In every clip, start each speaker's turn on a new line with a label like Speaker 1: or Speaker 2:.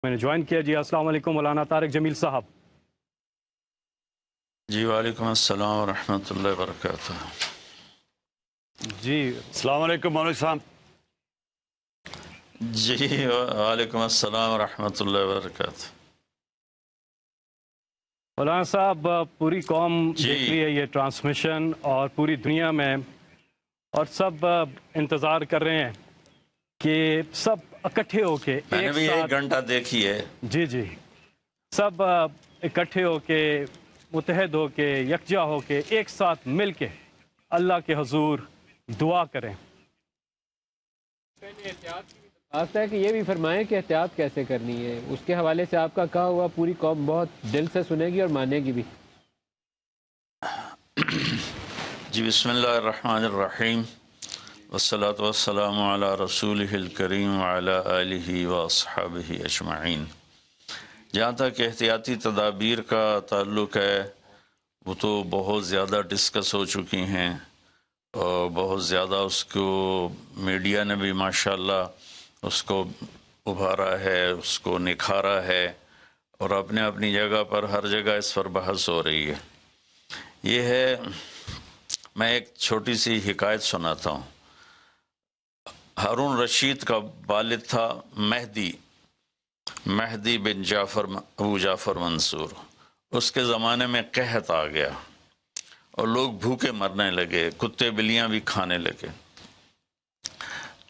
Speaker 1: میں نے جوائن کیا جی۔ السلام علیکم مولانا طارق جمیل صاحب۔
Speaker 2: جی وعلیکم السلام ورحمۃ اللہ وبرکاتہ۔
Speaker 1: جی
Speaker 3: السلام علیکم مولوی صاحب۔
Speaker 2: جی وعلیکم السلام ورحمۃ اللہ وبرکاتہ۔
Speaker 1: مولانا صاحب، پوری قوم
Speaker 2: جی
Speaker 1: دیکھ رہی ہے یہ ٹرانسمیشن، اور پوری دنیا میں، اور سب انتظار کر رہے ہیں کہ سب اکٹھے ہو کے
Speaker 2: میں نے
Speaker 1: ایک
Speaker 2: بھی ایک
Speaker 1: ساتھ،
Speaker 2: گھنٹہ دیکھی ہے۔
Speaker 1: جی جی، سب اکٹھے ہو کے، متحد ہو کے، یکجا ہو کے، ایک ساتھ مل کے اللہ کے حضور دعا کریں۔
Speaker 4: آتا ہے کہ یہ بھی فرمائیں کہ احتیاط کیسے کرنی ہے، اس کے حوالے سے آپ کا کہا ہوا پوری قوم بہت دل سے سنے گی اور مانے گی بھی۔
Speaker 2: جی بسم اللہ الرحمن الرحیم، والصلاة والسلام علی رسولہ الکریم وعلی آلہ واصحابہ اجمعین۔ جہاں تک احتیاطی تدابیر کا تعلق ہے، وہ تو بہت زیادہ ڈسکس ہو چکی ہیں، اور بہت زیادہ اس کو میڈیا نے بھی ماشاءاللہ اس کو ابھارا ہے، اس کو نکھارا ہے، اور اپنے اپنی جگہ پر ہر جگہ اس پر بحث ہو رہی ہے۔ یہ ہے، میں ایک چھوٹی سی حکایت سناتا ہوں۔ ہارون رشید کا والد تھا مہدی بن ابو جعفر منصور۔ اس کے زمانے میں قحط آ گیا اور لوگ بھوکے مرنے لگے، کتے بلیاں بھی کھانے لگے۔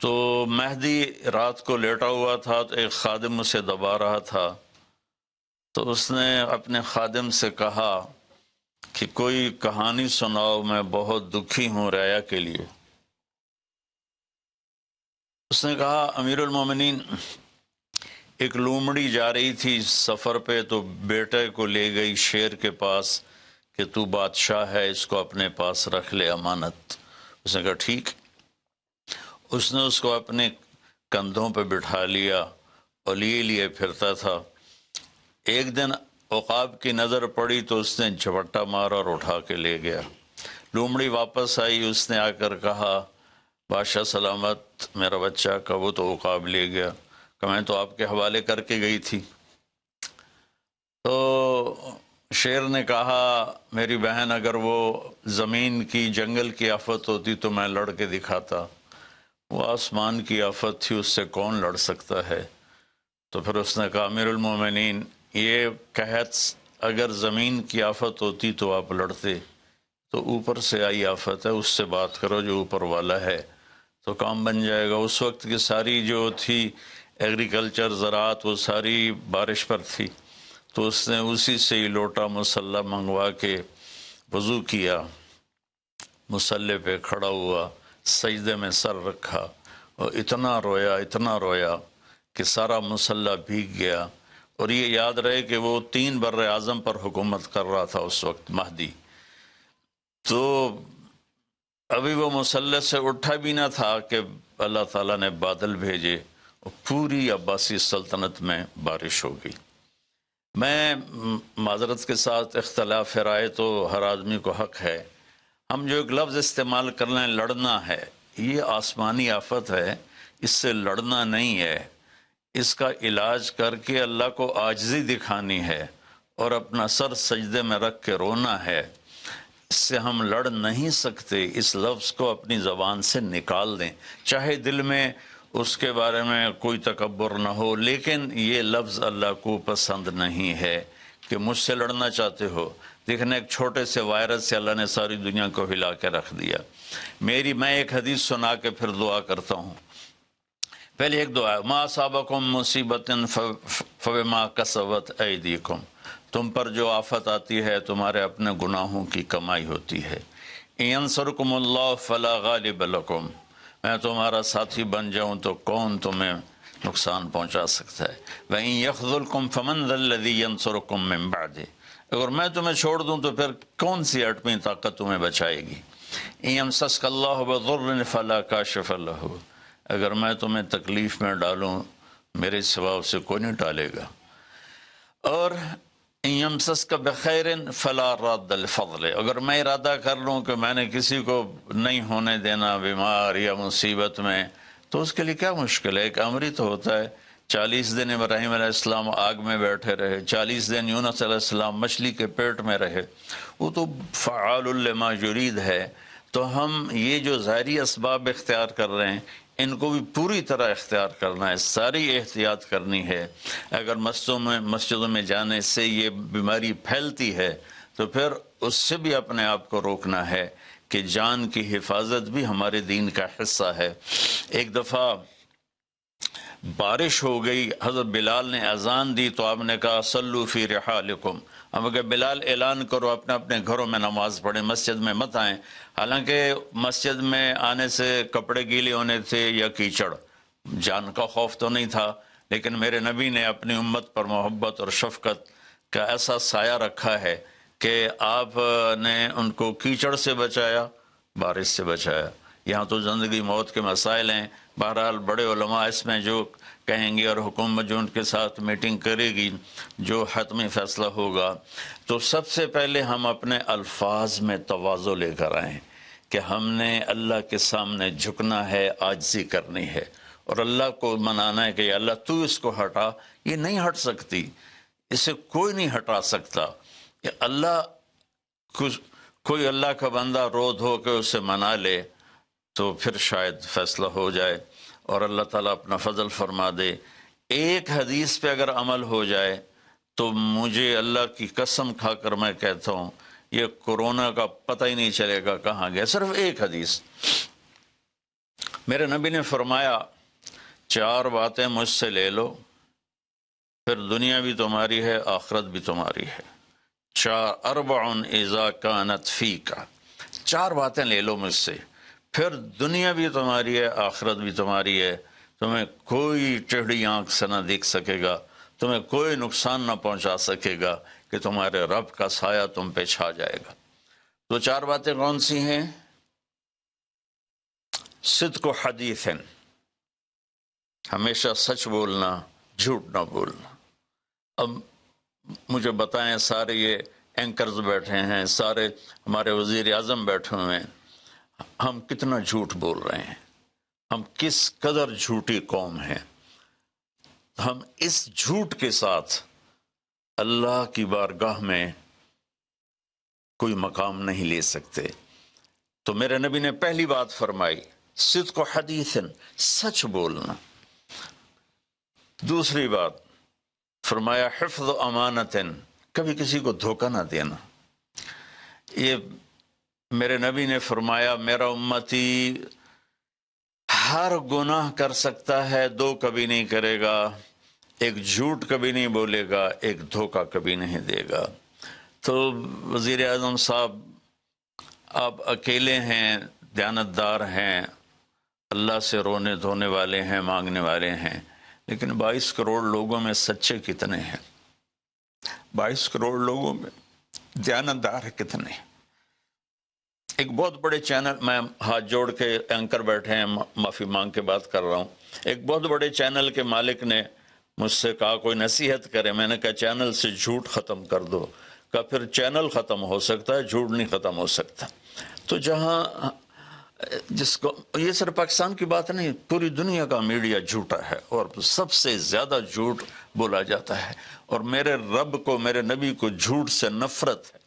Speaker 2: تو مہدی رات کو لیٹا ہوا تھا، تو ایک خادم اسے دبا رہا تھا، تو اس نے اپنے خادم سے کہا کہ کوئی کہانی سناؤ، میں بہت دکھی ہوں رعایا کے لیے۔ اس نے کہا امیر المومنین، ایک لومڑی جا رہی تھی سفر پہ، تو بیٹے کو لے گئی شیر کے پاس کہ تو بادشاہ ہے، اس کو اپنے پاس رکھ لے امانت۔ اس نے کہا ٹھیک۔ اس نے اس کو اپنے کندھوں پہ بٹھا لیا اور لیے پھرتا تھا۔ ایک دن عقاب کی نظر پڑی تو اس نے جھپٹا مارا اور اٹھا کے لے گیا۔ لومڑی واپس آئی، اس نے آ کر کہا بادشاہ سلامت، میرا بچہ کا وہ تو عقاب لے گیا، کہ میں تو آپ کے حوالے کر کے گئی تھی۔ تو شیر نے کہا میری بہن، اگر وہ زمین کی جنگل کی آفت ہوتی تو میں لڑ کے دکھاتا، وہ آسمان کی آفت تھی، اس سے کون لڑ سکتا ہے؟ تو پھر اس نے کہا امیر المومنین، یہ قحط اگر زمین کی آفت ہوتی تو آپ لڑتے، تو اوپر سے آئی آفت ہے، اس سے بات کرو جو اوپر والا ہے، تو کام بن جائے گا۔ اس وقت کی ساری جو تھی ایگریکلچر، زراعت، وہ ساری بارش پر تھی، تو اس نے اسی سے ہی لوٹا مسلح منگوا کے وضو کیا، مسلح پہ کھڑا ہوا، سجدے میں سر رکھا، اور اتنا رویا کہ سارا مسلح بھیگ گیا۔ اور یہ یاد رہے کہ وہ 3 بر اعظم پر حکومت کر رہا تھا اس وقت مہدی۔ تو ابھی وہ مسلح سے اٹھا بھی نہ تھا کہ اللہ تعالیٰ نے بادل بھیجے اور پوری عباسی سلطنت میں بارش ہو گئی۔ میں معذرت کے ساتھ، اختلاف رائے تو ہر آدمی کو حق ہے، ہم جو ایک لفظ استعمال کر لیں لڑنا ہے، یہ آسمانی آفت ہے، اس سے لڑنا نہیں ہے، اس کا علاج کر کے اللہ کو عاجزی دکھانی ہے اور اپنا سر سجدے میں رکھ کے رونا ہے۔ اس سے ہم لڑ نہیں سکتے، اس لفظ کو اپنی زبان سے نکال دیں، چاہے دل میں اس کے بارے میں کوئی تکبر نہ ہو، لیکن یہ لفظ اللہ کو پسند نہیں ہے کہ مجھ سے لڑنا چاہتے ہو۔ دیکھنا، ایک چھوٹے سے وائرس سے اللہ نے ساری دنیا کو ہلا کے رکھ دیا۔ میں ایک حدیث سنا کے پھر دعا کرتا ہوں۔ پہلے ایک دعا ہے، ما اصابکم مصیبت فبما کسبت ایدیکم، تم پر جو آفت آتی ہے تمہارے اپنے گناہوں کی کمائی ہوتی ہے۔ ان ینصرکم اللہ فلا غالب لکم، میں تمہارا ساتھی بن جاؤں تو کون تمہیں نقصان پہنچا سکتا ہے۔ وَإِن يَخْذُلْكُمْ فَمَنْ ذَا الَّذِي يَنصُرُكُمْ مِنْ بَعْدِهِ، اگر میں تمہیں چھوڑ دوں تو پھر کون سی اٹمی طاقت تمہیں بچائے گی۔ إِن يَمْسَسْكَ اللَّهُ بِضُرٍّ فَلَا كَاشِفَ لَهُ، اگر میں تمہیں تکلیف میں ڈالوں میرے سوا اسے کوئی نہیں ٹالے گا۔ اور إِن يَمْسَسْكَ بِخَيْرٍ فَلَا رَادَّ لِفَضْلِهِ، اگر میں ارادہ کر لوں کہ میں نے کسی کو نہیں ہونے دینا بیمار یا مصیبت میں، تو اس کے لیے کیا مشکل ہے، ایک امر ہی تو ہوتا ہے۔ 40 دن ابراہیم علیہ السلام آگ میں بیٹھے رہے، 40 دن یونس علیہ السلام مچھلی کے پیٹ میں رہے، وہ تو فعال لما یرید ہے۔ تو ہم یہ جو ظاہری اسباب اختیار کر رہے ہیں ان کو بھی پوری طرح اختیار کرنا ہے، ساری احتیاط کرنی ہے۔ اگر مسجدوں میں جانے سے یہ بیماری پھیلتی ہے تو پھر اس سے بھی اپنے آپ کو روکنا ہے کہ جان کی حفاظت بھی ہمارے دین کا حصہ ہے۔ ایک دفعہ بارش ہو گئی، حضرت بلال نے اذان دی تو آپ نے کہا صلو فی رحالکم، اب اگر بلال اعلان کرو اپنے اپنے گھروں میں نماز پڑھیں، مسجد میں مت آئیں۔ حالانکہ مسجد میں آنے سے کپڑے گیلے ہونے تھے یا کیچڑ، جان کا خوف تو نہیں تھا، لیکن میرے نبی نے اپنی امت پر محبت اور شفقت کا ایسا سایہ رکھا ہے کہ آپ نے ان کو کیچڑ سے بچایا، بارش سے بچایا۔ یہاں تو زندگی موت کے مسائل ہیں، بہرحال بڑے علماء اس میں جو کہیں گے اور حکومت جو ان کے ساتھ میٹنگ کرے گی، جو حتمی فیصلہ ہوگا، تو سب سے پہلے ہم اپنے الفاظ میں تواضع لے کر آئیں کہ ہم نے اللہ کے سامنے جھکنا ہے، عاجزی کرنی ہے، اور اللہ کو منانا ہے کہ اللہ تو اس کو ہٹا۔ یہ نہیں ہٹ سکتی، اسے کوئی نہیں ہٹا سکتا۔ کہ اللہ کوئی اللہ کا بندہ رو دھو کے اسے منا لے تو پھر شاید فیصلہ ہو جائے اور اللہ تعالیٰ اپنا فضل فرما دے۔ ایک حدیث پہ اگر عمل ہو جائے تو مجھے اللہ کی قسم کھا کر میں کہتا ہوں یہ کورونا کا پتہ ہی نہیں چلے گا کہاں گیا۔ صرف ایک حدیث، میرے نبی نے فرمایا 4 باتیں مجھ سے لے لو، پھر دنیا بھی تمہاری ہے، آخرت بھی تمہاری ہے۔ 4 اذا کانت فیک، 4 باتیں لے لو مجھ سے، پھر دنیا بھی تمہاری ہے، آخرت بھی تمہاری ہے۔ تمہیں کوئی ٹیڑھی آنکھ سے نہ دیکھ سکے گا، تمہیں کوئی نقصان نہ پہنچا سکے گا کہ تمہارے رب کا سایہ تم پہ چھا جائے گا۔ تو 4 باتیں کون سی ہیں؟ صدق و حدیث، ہمیشہ سچ بولنا، جھوٹ نہ بولنا۔ اب مجھے بتائیں، سارے یہ اینکرز بیٹھے ہیں، سارے ہمارے وزیر اعظم بیٹھے ہوئے ہیں، ہم کتنا جھوٹ بول رہے ہیں، ہم کس قدر جھوٹی قوم ہیں۔ ہم اس جھوٹ کے ساتھ اللہ کی بارگاہ میں کوئی مقام نہیں لے سکتے۔ تو میرے نبی نے پہلی بات فرمائی صدق و حدیث، سچ بولنا۔ دوسری بات فرمایا حفظ و امانت، کبھی کسی کو دھوکہ نہ دینا۔ یہ میرے نبی نے فرمایا میرا امتی ہر گناہ کر سکتا ہے، 2 کبھی نہیں کرے گا، ایک جھوٹ کبھی نہیں بولے گا، ایک دھوکہ کبھی نہیں دے گا۔ تو وزیر اعظم صاحب آپ اکیلے ہیں، دیانتدار ہیں، اللہ سے رونے دھونے والے ہیں، مانگنے والے ہیں، لیکن 22 کروڑ لوگوں میں سچے کتنے ہیں؟ 22 کروڑ لوگوں میں دیانتدار کتنے ہیں؟ ایک بہت بڑے چینل، میں ہاتھ جوڑ کے اینکر بیٹھے ہیں، معافی مانگ کے بات کر رہا ہوں، ایک بہت بڑے چینل کے مالک نے مجھ سے کہا کوئی نصیحت کرے۔ میں نے کہا چینل سے جھوٹ ختم کر دو۔ کہا پھر چینل ختم ہو سکتا ہے، جھوٹ نہیں ختم ہو سکتا۔ تو جہاں جس کو، یہ صرف پاکستان کی بات نہیں، پوری دنیا کا میڈیا جھوٹا ہے اور سب سے زیادہ جھوٹ بولا جاتا ہے، اور میرے رب کو، میرے نبی کو جھوٹ سے نفرت ہے۔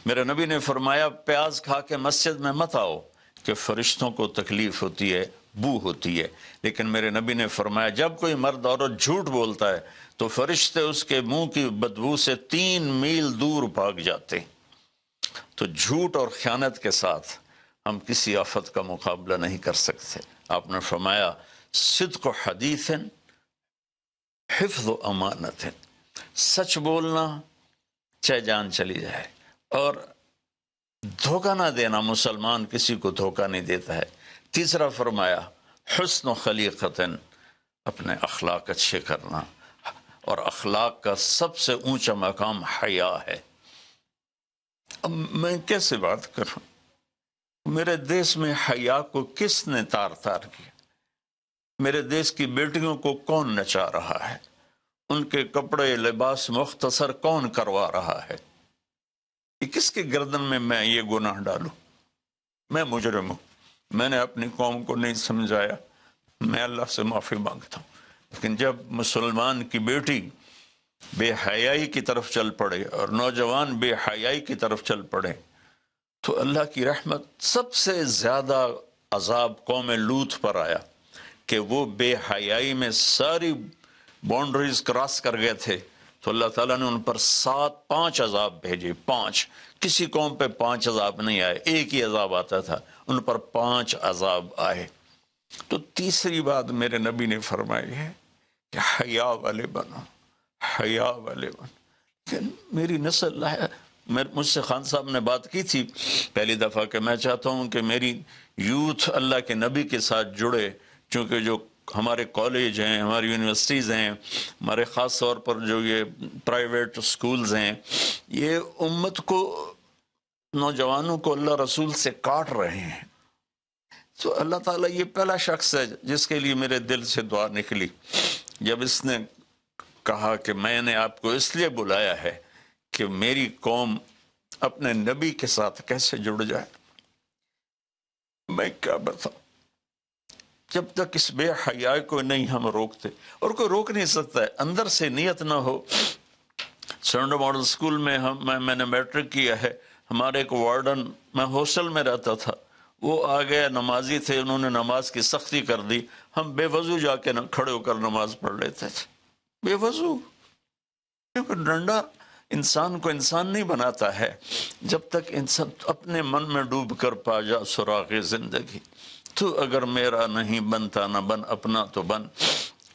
Speaker 2: میرے نبی نے فرمایا پیاز کھا کے مسجد میں مت آؤ کہ فرشتوں کو تکلیف ہوتی ہے، بو ہوتی ہے، لیکن میرے نبی نے فرمایا جب کوئی مرد عورت جھوٹ بولتا ہے تو فرشتے اس کے منہ کی بدبو سے 3 میل دور بھاگ جاتے۔ تو جھوٹ اور خیانت کے ساتھ ہم کسی آفت کا مقابلہ نہیں کر سکتے۔ آپ نے فرمایا صدق و حدیث، حفظ و امانت، سچ بولنا چاہے جان چلی جائے، اور دھوکہ نہ دینا۔ مسلمان کسی کو دھوکہ نہیں دیتا ہے۔ تیسرا فرمایا حسن و خلیقت، اپنے اخلاق اچھے کرنا، اور اخلاق کا سب سے اونچا مقام حیا ہے۔ اب میں کیسے بات کروں؟ میرے دیش میں حیا کو کس نے تار کیا؟ میرے دیش کی بیٹیوں کو کون نچا رہا ہے؟ ان کے کپڑے لباس مختصر کون کروا رہا ہے؟ یہ کس کے گردن میں یہ گناہ ڈالوں؟ میں مجرم ہوں، میں نے اپنی قوم کو نہیں سمجھایا، میں اللہ سے معافی مانگتا ہوں۔ لیکن جب مسلمان کی بیٹی بے حیائی کی طرف چل پڑے اور نوجوان بے حیائی کی طرف چل پڑے تو اللہ کی رحمت سب سے زیادہ عذاب قوم لوط پر آیا کہ وہ بے حیائی میں ساری باؤنڈریز کراس کر گئے تھے، تو اللہ تعالیٰ نے ان پر 5 عذاب بھیجے. 5 کسی قوم پہ 5 عذاب نہیں آئے، ایک ہی عذاب آتا تھا، ان پر 5 عذاب آئے. تو تیسری بات میرے نبی نے فرمائی ہے کہ حیا والے بنو، حیا والے بنو. کہ میری نسل ہے، مجھ سے خان صاحب نے بات کی تھی پہلی دفعہ کہ میں چاہتا ہوں کہ میری یوتھ اللہ کے نبی کے ساتھ جڑے، چونکہ جو ہمارے کالج ہیں، ہماری یونیورسٹیز ہیں، ہمارے خاص طور پر جو یہ پرائیویٹ سکولز ہیں، یہ امت کو، نوجوانوں کو اللہ رسول سے کاٹ رہے ہیں. تو اللہ تعالیٰ یہ پہلا شخص ہے جس کے لیے میرے دل سے دعا نکلی جب اس نے کہا کہ میں نے آپ کو اس لیے بلایا ہے کہ میری قوم اپنے نبی کے ساتھ کیسے جڑ جائے. میں کیا بتاؤں، جب تک اس بے حیائی کو نہیں ہم روکتے، اور کوئی روک نہیں سکتا ہے، اندر سے نیت نہ ہو. سرنڈو ماڈل سکول میں میں نے میٹرک کیا ہے. ہمارے ایک وارڈن، میں ہاسٹل میں رہتا تھا، وہ آ گیا، نمازی تھے، انہوں نے نماز کی سختی کر دی. ہم بے وضو جا کے کھڑے ہو کر نماز پڑھ لیتے تھے، بے وضو. کیونکہ ڈنڈا انسان کو انسان نہیں بناتا ہے جب تک انسان اپنے من میں ڈوب کر پا جا سراغ زندگی. تو اگر میرا نہیں بنتا نہ بن، اپنا تو بن.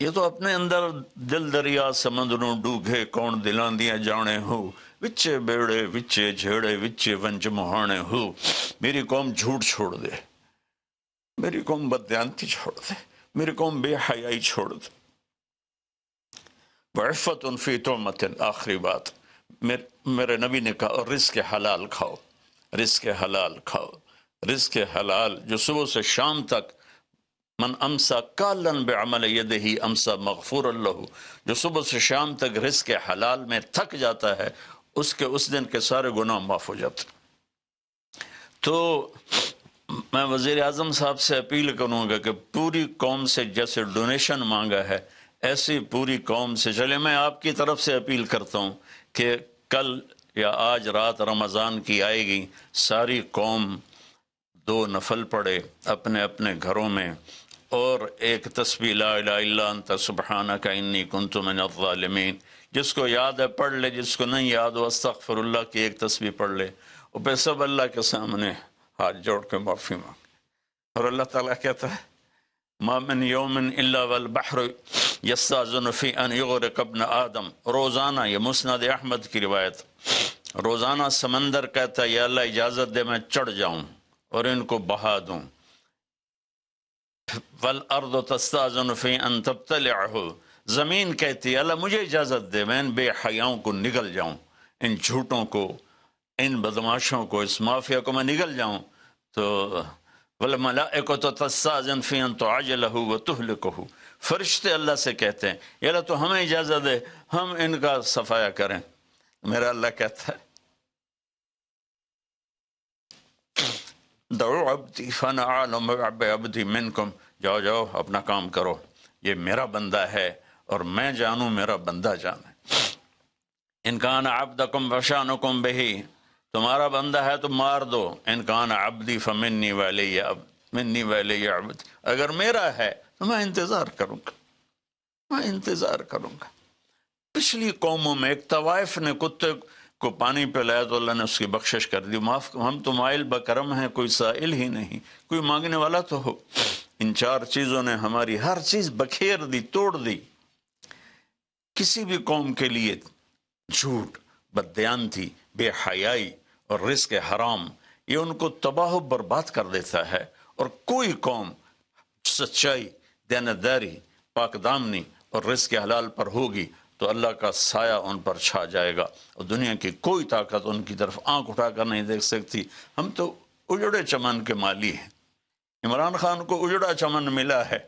Speaker 2: یہ تو اپنے اندر دل دریا سمندروں ڈوگے کون دلاں دیاں جانے ہو، وچے بیڑے وچے جھیڑے وچے ونج مہانے ہو. میری قوم جھوٹ چھوڑ دے، میری قوم بددیانتی چھوڑ دے، میری قوم بے حیائی چھوڑ دے. وعفت فی طعمت، آخری بات میرے نبی نے کہا رزق حلال کھاؤ، رزق حلال کھاؤ. رزق حلال جو صبح سے شام تک، من امسا کالن بعمل یدہ امسا مغفور له، جو صبح سے شام تک رزق حلال میں تھک جاتا ہے اس کے اس دن کے سارے گناہ معاف ہو جاتے. تو میں وزیر اعظم صاحب سے اپیل کروں گا کہ پوری قوم سے جیسے ڈونیشن مانگا ہے ایسی پوری قوم سے چلے. میں آپ کی طرف سے اپیل کرتا ہوں کہ کل یا آج رات رمضان کی آئے گی، ساری قوم 2 نفل پڑھے اپنے اپنے گھروں میں، اور ایک تسبیح لا الہ الا انت سبحانک انی کنت من الظالمین. جس کو یاد ہے پڑھ لے، جس کو نہیں یاد ہو استغفر اللہ کی ایک تسبیح پڑھ لے، اور پھر سب اللہ کے سامنے ہاتھ جوڑ کے معافی مانگ. اور اللہ تعالیٰ کہتا ہے ما من یوم الا والبحر یستاذن فی ان یغرق ابن آدم. روزانہ، یہ مسند احمد کی روایت، روزانہ سمندر کہتا ہے یا اللہ اجازت دے میں چڑھ جاؤں اور ان کو بہا دوں. والارض تستاذن فی ان تبتلعہ، زمین کہتی ہے اللہ مجھے اجازت دے میں ان بے حیاؤں کو نگل جاؤں، ان جھوٹوں کو، ان بدماشوں کو، اس مافیا کو میں نگل جاؤں. تو والملائکۃ تستاذن فی ان تعجلہ وتہلکہ، فرشتے اللہ سے کہتے ہیں یا اللہ تو ہمیں اجازت دے ہم ان کا صفایا کریں. میرا اللہ کہتا ہے دعو عبدی فانا اعلم بعبدی منکم، جاؤ جاؤ اپنا کام کرو، یہ میرا بندہ ہے اور میں جانوں میرا بندہ جانے. ان کان عبدکم فشانکم بہی، تمہارا بندہ ہے تو مار دو. ان کان عبدی فمنی ولی منی ولی عبد، اگر میرا ہے تو میں انتظار کروں گا، میں انتظار کروں گا. پچھلی قوموں میں ایک طوائف نے کتے کو پانی پلایا تو اللہ نے اس کی بخشش کر دی، معاف. ہم تو مائل بکرم ہیں، کوئی سائل ہی نہیں، کوئی مانگنے والا تو ہو. ان 4 چیزوں نے ہماری ہر چیز بکھیر دی، توڑ دی. کسی بھی قوم کے لیے جھوٹ، بددیانتی، بے حیائی اور رزق حرام یہ ان کو تباہ و برباد کر دیتا ہے. اور کوئی قوم سچائی، دیانتداری، پاک دامنی اور رزق حلال پر ہوگی تو اللہ کا سایہ ان پر چھا جائے گا، اور دنیا کی کوئی طاقت ان کی طرف آنکھ اٹھا کر نہیں دیکھ سکتی. ہم تو اجڑے چمن کے مالی ہیں. عمران خان کو اجڑا چمن ملا ہے،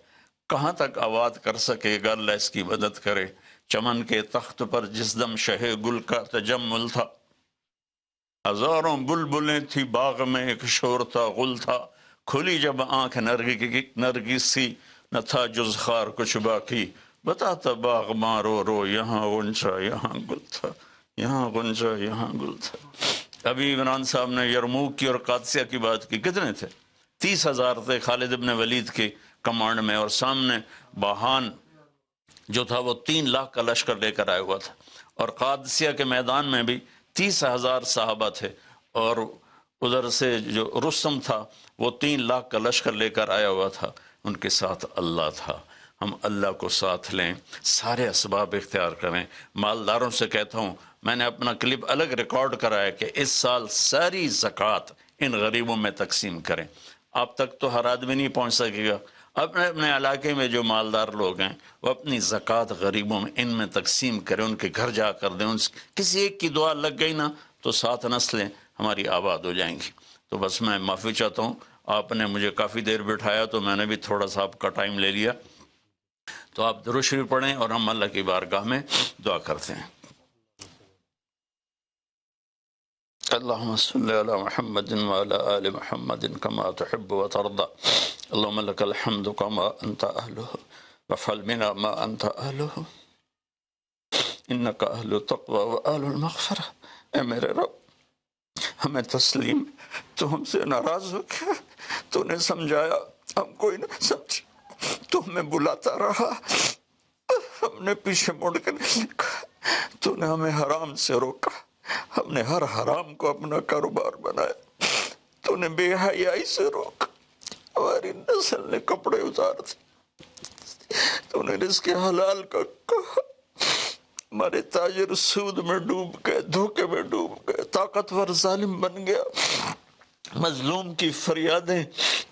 Speaker 2: کہاں تک آباد کر سکے گا، اللہ اس کی مدد کرے. چمن کے تخت پر جس دم شہ گل کا تجمل تھا، ہزاروں بلبلیں تھی باغ میں، ایک شور تھا غل تھا. کھلی جب آنکھ نرگس سی، نہ تھا جز خار کچھ باقی. بتاتا باغ مارو رو، یہاں غنچہ یہاں گل تھا، یہاں غنچہ یہاں گل تھا۔ ابھی عمران صاحب نے یرموک کی اور قادسیہ کی بات کی، کتنے تھے؟ 30,000 تھے خالد ابن ولید کے کمانڈ میں، اور سامنے باہان جو تھا وہ 3 لاکھ کا لشکر لے کر آیا ہوا تھا، اور قادسیہ کے میدان میں بھی 30,000 صحابہ تھے، اور ادھر سے جو رستم تھا وہ 3 لاکھ کا لشکر لے کر آیا ہوا تھا، ان کے ساتھ اللہ تھا۔ ہم اللہ کو ساتھ لیں، سارے اسباب اختیار کریں۔ مالداروں سے کہتا ہوں، میں نے اپنا کلپ الگ ریکارڈ کرا ہے کہ اس سال ساری زکوٰۃ ان غریبوں میں تقسیم کریں۔ آپ تک تو ہر آدمی نہیں پہنچ سکے گا، اپنے اپنے علاقے میں جو مالدار لوگ ہیں وہ اپنی زکوٰۃ غریبوں میں ان میں تقسیم کریں، ان کے گھر جا کر دیں۔ کسی ایک کی دعا لگ گئی نا تو 7 نسلیں ہماری آباد ہو جائیں گی۔ تو بس میں معافی چاہتا ہوں، آپ نے مجھے کافی دیر بٹھایا تو میں نے بھی تھوڑا سا آپ کا ٹائم لے لیا، تو آپ درود شریف پڑھیں اور ہم اللہ کی بارگاہ میں دعا کرتے ہیں۔ اللهم صل على محمد وعلى آل محمد كما تحب وترضى، اللهم لك الحمد كما أنت أهله وافعل بنا ما أنت أهله إنك أهل التقوى وأهل المغفرة۔ اے میرے رب، ہمیں تسلیم، تو ہم سے ناراض ہو گیا، تو نے سمجھایا ہم کوئی نہ سمجھ، تو ہمیں بلاتا رہا، ہم نے پیچھے مڑ کے نہیں دیکھا، تو نے ہمیں حرام سے روکا، ہم نے ہر حرام کو اپنا کاروبار بنایا، تو نے بے حیائی سے روکا، ہماری نسل نے کپڑے اتار دیے، تو نے رزق حلال کا کہا، ہمارے تاجر سود میں ڈوب گئے، دھوکے میں ڈوب گئے، طاقتور ظالم بن گیا، مظلوم کی فریادیں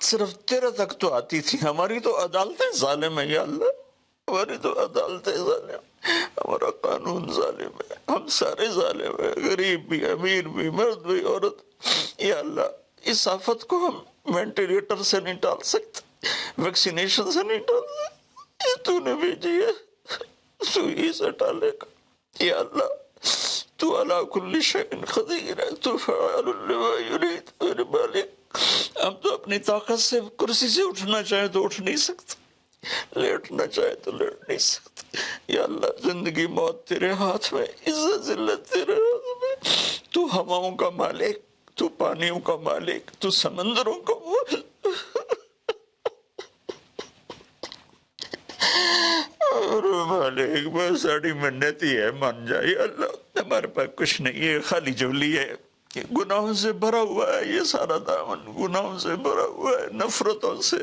Speaker 2: صرف تیرے تک تو آتی تھی، ہماری تو عدالتیں ظالم ہیں یا اللہ، ہماری تو عدالتیں ظالم، ہمارا قانون ظالم ہے، ہم سارے ظالم ہیں، غریب بھی، امیر بھی، مرد بھی، عورت۔ یا اللہ، اس آفت کو ہم وینٹیلیٹر سے نہیں ٹال سکتے، ویکسینیشن سے نہیں ٹال سکتے، یہ تو نے بھیجی ہے، سوئی سے ٹالے گا۔ یا اللہ، تو علی کل شیء قدیر ہے، تو فعال لما یرید۔ میرے مالک، ہم تو اپنی طاقت سے کرسی سے اٹھنا چاہیں تو اٹھ نہیں سکتے، لیٹنا چاہے تو لیٹ نہیں سکتے۔ یا اللہ، زندگی موت تیرے ہاتھ میں، عزت ذلت تیرے ہاتھ میں، تو ہواؤں کا مالک، تو پانیوں کا مالک، تو سمندروں کا مالک۔ اور مالک، بس ساڑی منتی ہے، مان جائے اللہ، ہمارے پاس کچھ نہیں ہے، خالی جولی ہے، یہ گناہوں سے بھرا ہوا ہے، یہ سارا دامن گناہوں سے بھرا ہوا ہے، نفرتوں سے،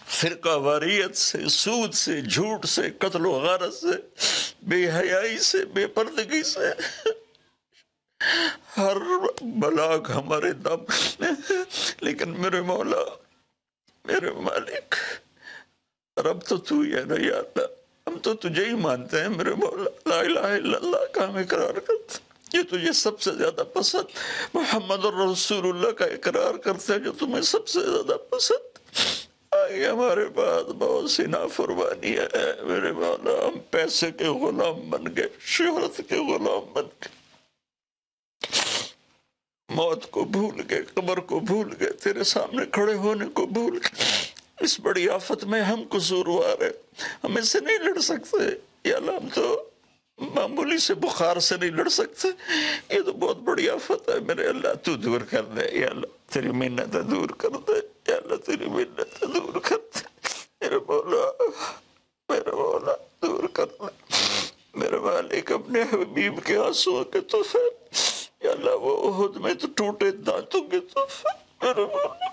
Speaker 2: فرقہ واریت سے، سود سے، جھوٹ سے، قتل و غارت سے، بے حیائی سے، بے پردگی سے، ہر بلاک ہمارے دم، لیکن میرے مولا، میرے مالک، رب تو تو ہی ہے نا یا اللہ، ہم تو تجھے ہی مانتے ہیں میرے مولا، لا الہ الا اللہ کا ہم اقرار کرتے ہیں، یہ تجھے سب سے زیادہ پسند، محمد الرسول اللہ کا اقرار کرتے ہیں جو تمہیں سب سے زیادہ پسند۔ آئی ہمارے پاس بہت سی نافرمانی ہے میرے مولا، ہم پیسے کے غلام بن گئے، شہرت کے غلام بن گئے، موت کو بھول گئے، قبر کو بھول گئے، تیرے سامنے کھڑے ہونے کو بھول گئے۔ اس بڑی آفت میں ہم قصوروار ہیں، ہم اس سے نہیں لڑ سکتے یا اللہ، ہم تو معمولی سے بخار سے نہیں لڑ سکتے، یہ تو بہت بڑی آفت ہے میرے اللہ، تو دور کر دے یا اللہ، تیری منتیں دور کر دے یا اللہ، تیری منتیں دور کر دے میرے مولا، میرے مولا، دور کر دے میرے مالک، اپنے حبیب کے آنسوں کے تحفے یا اللہ، وہ احد میں تو ٹوٹے دانتوں کے تحفے میرے مولا،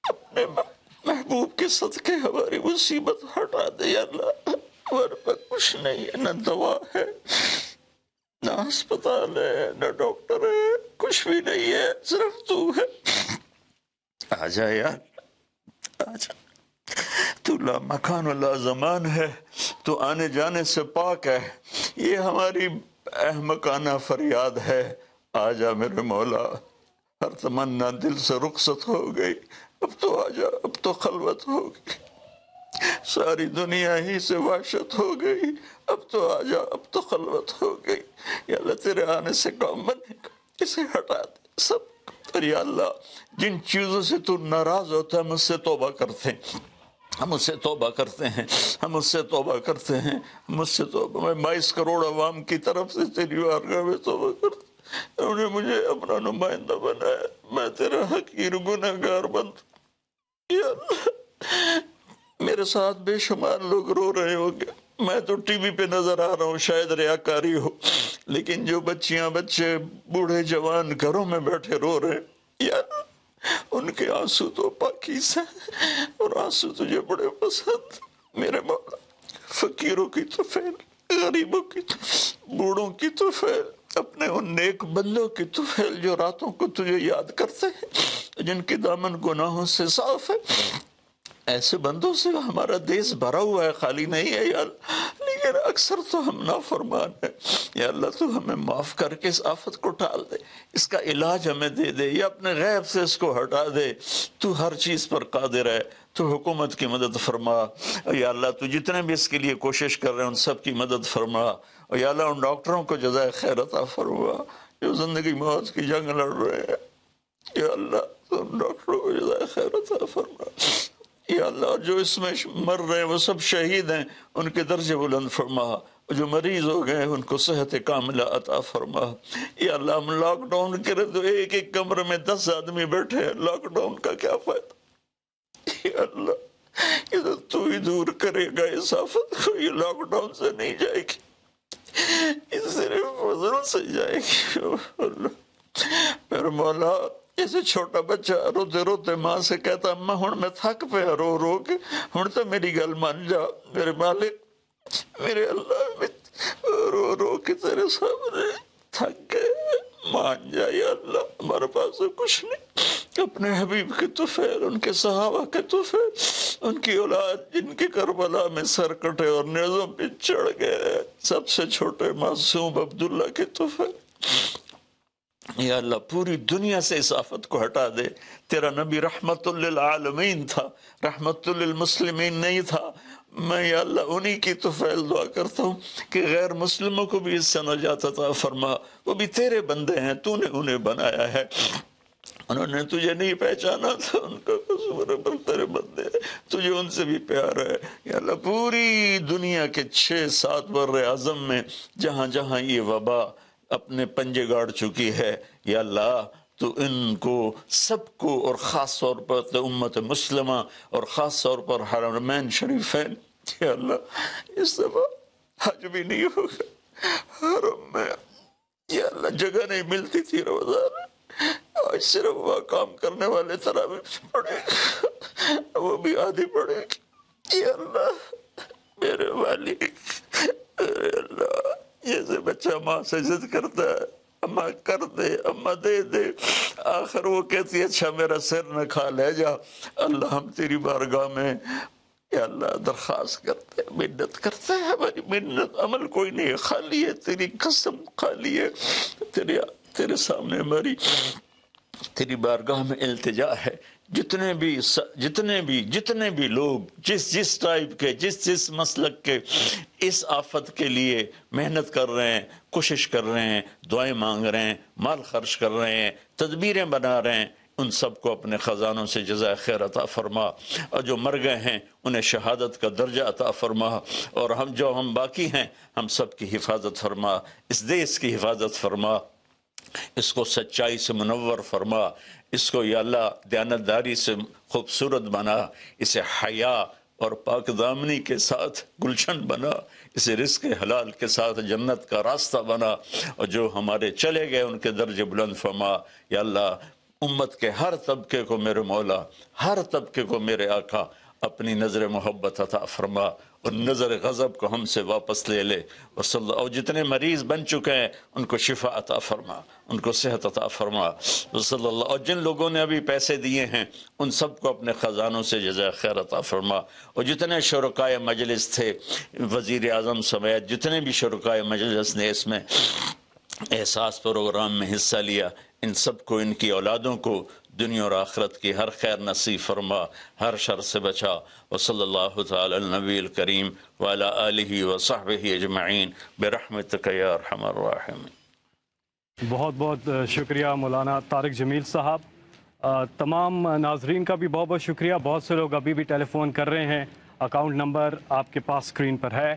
Speaker 2: اپنے محبوب کے صدقے ہماری مصیبت ہٹا دے یا اللہ، ہمارے پاس کچھ نہیں ہے، نہ دوا ہے، نہ ہسپتال ہے، نہ ڈاکٹر ہے، کچھ بھی نہیں ہے، صرف تو ہے۔ آ جا یار، آ جا، تو لا مکان و لا زمان ہے، تو آنے جانے سے پاک ہے، یہ ہماری احمقانہ فریاد ہے، آ جا میرے مولا، ہر تمنا دل سے رخصت ہو گئی، اب تو آ جا، اب تو خلوت ہو گئی، ساری دنیا ہی سے وحشت ہو گئی، اب تو آ جا، اب تو خلوت ہو گئی یا اللہ، تیرے آنے سے کام بنے گا، اسے ہٹا دے سب، اور یا اللہ، جن چیزوں سے تو ناراض ہوتا ہے ہم اس سے توبہ کرتے ہیں، ہم اس سے توبہ کرتے ہیں، ہم اس سے توبہ کرتے ہیں، ہم اس سے توبہ، میں 22 کروڑ عوام کی طرف سے تیری بارگاہ میں توبہ کرتا ہوں، انہوں نے مجھے اپنا نمائندہ بنایا، میں تیرا حقیر گنہگار بند، یا اللہ میرے ساتھ بے شمار لوگ رو رہے ہوں گے، میں تو ٹی وی پہ نظر آ رہا ہوں، شاید ریاکاری ہو، لیکن جو بچیاں بچے بوڑھے جوان گھروں میں بیٹھے رو رہے ہیں، یا اللہ ان کے آنسو تو پاکیز ہیں اور آنسو تجھے بڑے پسند، میرے مولا فقیروں کی تو فیل، غریبوں کی تو، بوڑھوں کی تو فیل، اپنے ان نیک بندوں کی تو فیل جو راتوں کو تجھے یاد کرتے ہیں، جن کے دامن گناہوں سے صاف ہے، ایسے بندوں سے ہمارا دیس بھرا ہوا ہے، خالی نہیں ہے یا اللہ، لیکن اکثر تو ہم نافرمان ہیں، یا اللہ تو ہمیں معاف کر کے اس آفت کو ٹال دے، اس کا علاج ہمیں دے دے، یا اپنے غیب سے اس کو ہٹا دے، تو ہر چیز پر قادر ہے، تو حکومت کی مدد فرما، یا اللہ تو جتنے بھی اس کے لیے کوشش کر رہے ہیں ان سب کی مدد فرما، اور یا اللہ ان ڈاکٹروں کو جزائے خیر عطا فرما جو زندگی موت کی جنگ لڑ رہے ہیں، یا اللہ تو ان ڈاکٹروں کو جزائے خیر عطا فرما، یا اللہ جو اس میں مر رہے ہیں وہ سب شہید ہیں، ان کے درجے بلند فرما، جو مریض ہو گئے ان کو صحت کاملہ عطا فرما، یا اللہ ہم لاک ڈاؤن کرے تو ایک ایک کمرے میں 10 آدمی بیٹھے ہیں، لاک ڈاؤن کا کیا فائدہ، یا اللہ یہ تو تو ہی دور کرے گا اس آفت کو، یہ لاک ڈاؤن سے نہیں جائے گی، یہ صرف فضل سے جائے گی، اللہ میرے مولا جیسے چھوٹا بچہ روتے روتے ماں سے کہتا اماں ہن میں تھک پیا رو رو کے، ہن تو میری گل مان جا میرے مالک، میرے اللہ میں رو رو کے تیرے سامنے تھک گئے، مان جا یا اللہ ہمارے پاس تو کچھ نہیں، اپنے حبیب کے طفیل، ان کے صحابہ کے طفیل، ان کی اولاد جن کے کربلا میں سر کٹے اور نیزوں پہ چڑھ گئے، سب سے چھوٹے معصوم عبداللہ کے طفیل، یا اللہ پوری دنیا سے اس آفت کو ہٹا دے، تیرا نبی رحمت للعالمین تھا، رحمت للمسلمین نہیں تھا، میں یا اللہ انہی کی طفیل دعا کرتا ہوں کہ غیر مسلموں کو بھی اس سے نجات عطا فرما، وہ بھی تیرے بندے ہیں، تو نے انہیں بنایا ہے، انہوں نے تجھے نہیں پہچانا تھا، ان کا قصور ہے پر تیرے بندے ہیں، تجھے ان سے بھی پیار ہے، یا اللہ پوری دنیا کے 6-7 بر اعظم میں جہاں جہاں یہ وبا اپنے پنجے گاڑ چکی ہے، یا اللہ تو ان کو سب کو، اور خاص طور پر امت مسلمہ اور خاص طور پر حرمین شریفین، یا اللہ اس دفعہ حج بھی نہیں ہوگا حرم میں، یا اللہ جگہ نہیں ملتی تھی روزانہ، آج صرف وہ کام کرنے والے تراویح پڑھے گا، وہ بھی آدھی پڑھے گی، یا اللہ میرے مالک، میرے اللہ جیسے بچہ ماں سے ضد کرتا ہے اماں کر دے، اماں دے دے، آخر وہ کہتی ہے اچھا میرا سر نہ کھا لے جا، اللہ ہم تیری بارگاہ میں یا اللہ درخواست کرتے ہیں، منت کرتے ہیں، ہماری منت عمل کوئی نہیں ہے، خالی ہے تیری قسم، خالی ہے تیرے سامنے ہماری تیری بارگاہ میں التجا ہے، جتنے بھی لوگ جس ٹائپ کے جس مسلک کے اس آفت کے لیے محنت کر رہے ہیں، کوشش کر رہے ہیں، دعائیں مانگ رہے ہیں، مال خرچ کر رہے ہیں، تدبیریں بنا رہے ہیں، ان سب کو اپنے خزانوں سے جزائے خیر عطا فرما، اور جو مر گئے ہیں انہیں شہادت کا درجہ عطا فرما، اور ہم باقی ہیں ہم سب کی حفاظت فرما، اس دیس کی حفاظت فرما، اس کو سچائی سے منور فرما، اس کو یا اللہ دیانتداری سے خوبصورت بنا، اسے حیا اور پاک دامنی کے ساتھ گلشن بنا، اسے رزق حلال کے ساتھ جنت کا راستہ بنا، اور جو ہمارے چلے گئے ان کے درجے بلند فرما، یا اللہ امت کے ہر طبقے کو میرے مولا، ہر طبقے کو میرے آقا اپنی نظر محبت عطا فرما، اور نظر غضب کو ہم سے واپس لے لے، اور جتنے مریض بن چکے ہیں ان کو شفا عطا فرما، ان کو صحت عطا فرما، صلی اللہ، اور جن لوگوں نے ابھی پیسے دیے ہیں ان سب کو اپنے خزانوں سے جزائے خیر عطا فرما، اور جتنے شرکائے مجلس تھے، وزیر اعظم سمیت جتنے بھی شرکائے مجلس نے اس میں احساس پروگرام میں حصہ لیا، ان سب کو، ان کی اولادوں کو دنیا اور آخرت کی ہر خیر نصیب فرما، ہر شر سے بچا، وصلی اللہ تعالی النبی الکریم وعلی آلہ وصحبہ اجمعین برحمتک یا ارحم الراحمین۔
Speaker 1: بہت بہت شکریہ مولانا طارق جمیل صاحب، تمام ناظرین کا بھی بہت بہت شکریہ. بہت سے لوگ ابھی بھی ٹیلی فون کر رہے ہیں. اکاؤنٹ نمبر آپ کے پاس اسکرین پر ہے.